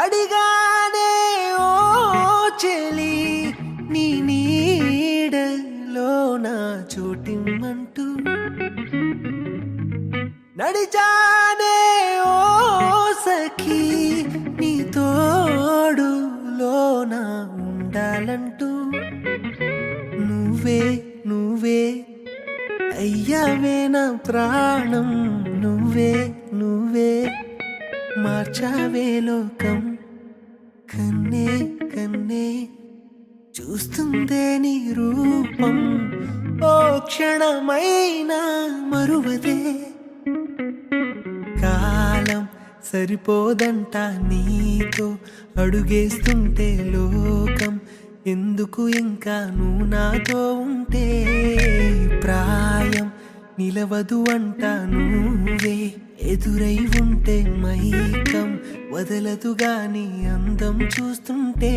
అడిగానే ఓ చెలి నీ నీడలో నా చోటిమ్మంటూ నడిచానే ఓ సఖీ నీ తోడులోన ఉండాలంటూ నువ్వే నువ్వే అయ్యావే నా ప్రాణం నువ్వే నువ్వే మార్చావే లోకం కన్నే కన్నే చూస్తుందే నీ రూపం ఓ క్షణమైనా మరువదే కాలం సరిపోదంట నీతో అడుగేస్తుంటే లోకం ఎందుకు ఇంకా నువ్వు నాతో ఉంటే ప్రాయం నిలవదు అంట నువ్వే ఎదురై ఉంటే మైకం వదలదు గాని అందం చూస్తుంటే